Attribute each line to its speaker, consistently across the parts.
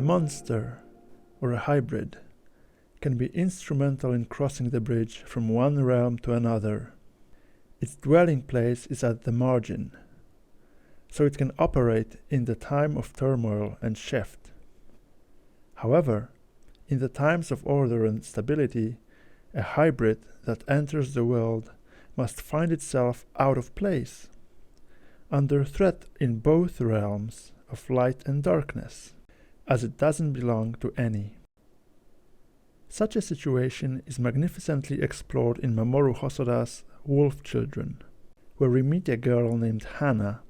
Speaker 1: monster, or a hybrid, can be instrumental in crossing the bridge from one realm to another. Its dwelling place is at the margin, so it can operate in the time of turmoil and shift. However, in the times of order and stability, a hybrid that enters the world must find itself out of place, under threat in both realms of light and darkness, as it doesn't belong to any. Such a situation is magnificently explored in Mamoru Hosoda's Wolf Children, where we meet a girl named Hana,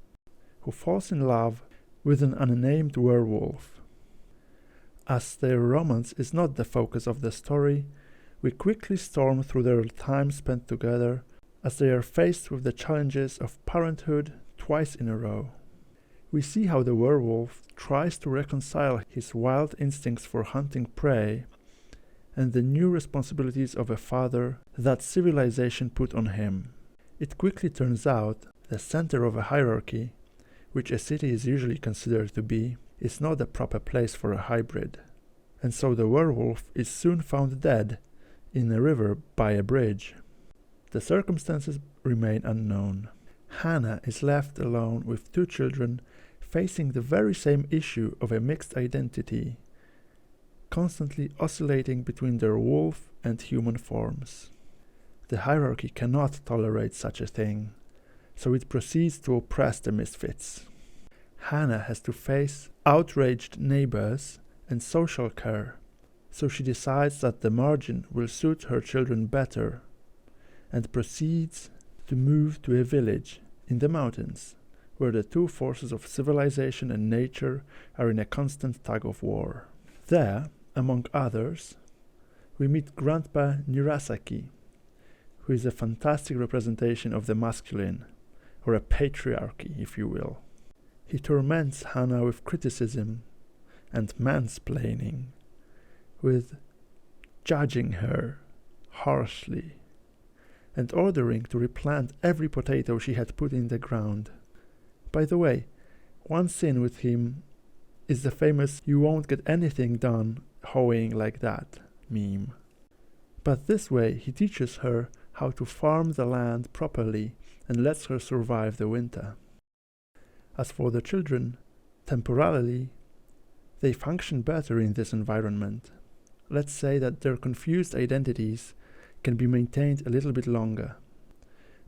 Speaker 1: who falls in love with an unnamed werewolf. As their romance is not the focus of the story, we quickly storm through their time spent together as they are faced with the challenges of parenthood twice in a row. We see how the werewolf tries to reconcile his wild instincts for hunting prey and the new responsibilities of a father that civilization put on him. It quickly turns out the center of a hierarchy, which a city is usually considered to be, is not the proper place for a hybrid, and so the werewolf is soon found dead in a river by a bridge. The circumstances remain unknown. Hana is left alone with two children facing the very same issue of a mixed identity, constantly oscillating between their wolf and human forms. The hierarchy cannot tolerate such a thing, so it proceeds to oppress the misfits. Hana has to face outraged neighbors and social care, so she decides that the margin will suit her children better, and proceeds to move to a village in the mountains, where the two forces of civilization and nature are in a constant tug of war. There, among others, we meet Grandpa Nirasaki, who is a fantastic representation of the masculine, or a patriarchy, if you will. He torments Hana with criticism and mansplaining, with judging her harshly and ordering to replant every potato she had put in the ground. By the way, one sin with him is the famous "you won't get anything done hoeing like that" meme. But this way he teaches her how to farm the land properly and lets her survive the winter. As for the children, temporarily, they function better in this environment. Let's say that their confused identities can be maintained a little bit longer.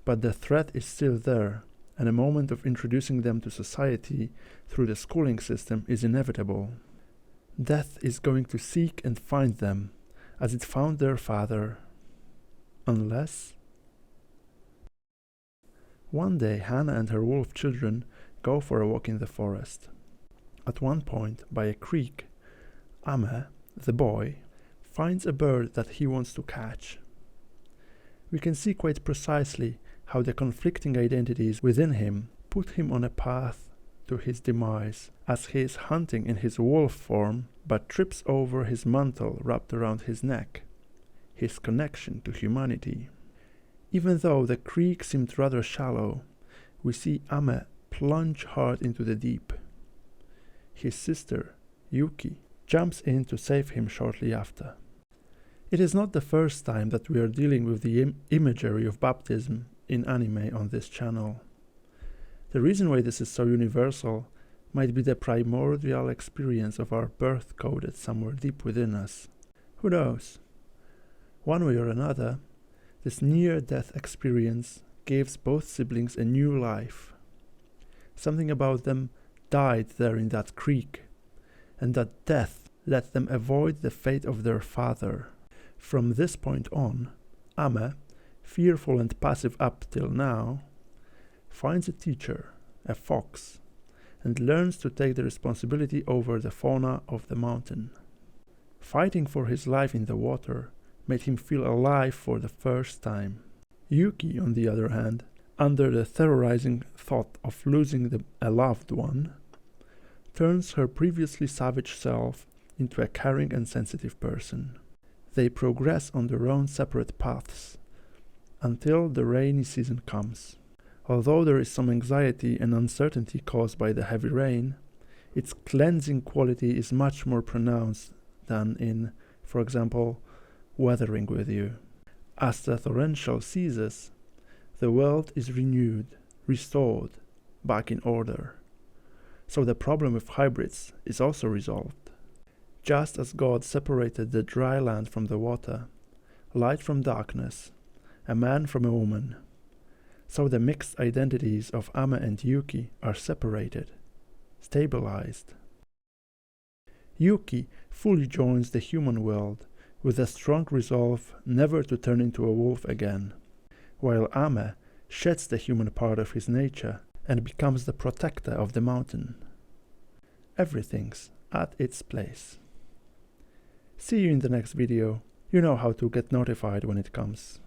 Speaker 1: But the threat is still there, and a moment of introducing them to society through the schooling system is inevitable. Death is going to seek and find them, as it found their father. Unless... One day Hana and her wolf children go for a walk in the forest. At one point, by a creek, Ame, the boy, finds a bird that he wants to catch. We can see quite precisely how the conflicting identities within him put him on a path to his demise, as he is hunting in his wolf form but trips over his mantle wrapped around his neck, his connection to humanity. Even though the creek seemed rather shallow, we see Ame plunge hard into the deep. His sister, Yuki, jumps in to save him shortly after. It is not the first time that we are dealing with the imagery of baptism in anime on this channel. The reason why this is so universal might be the primordial experience of our birth coded somewhere deep within us. Who knows? One way or another, this near-death experience gives both siblings a new life. Something about them died there in that creek, and that death let them avoid the fate of their father. From this point on, Ame, fearful and passive up till now, finds a teacher, a fox, and learns to take the responsibility over the fauna of the mountain. Fighting for his life in the water made him feel alive for the first time. Yuki, on the other hand, under the terrorizing thought of losing a loved one, turns her previously savage self into a caring and sensitive person. They progress on their own separate paths until the rainy season comes. Although there is some anxiety and uncertainty caused by the heavy rain, its cleansing quality is much more pronounced than in, for example, weathering with you. As the torrential ceases, the world is renewed, restored, back in order. So the problem with hybrids is also resolved. Just as God separated the dry land from the water, light from darkness, a man from a woman, so the mixed identities of Ame and Yuki are separated, stabilized. Yuki fully joins the human world with a strong resolve never to turn into a wolf again, while Ame sheds the human part of his nature and becomes the protector of the mountain. Everything's at its place. See you in the next video. You know how to get notified when it comes.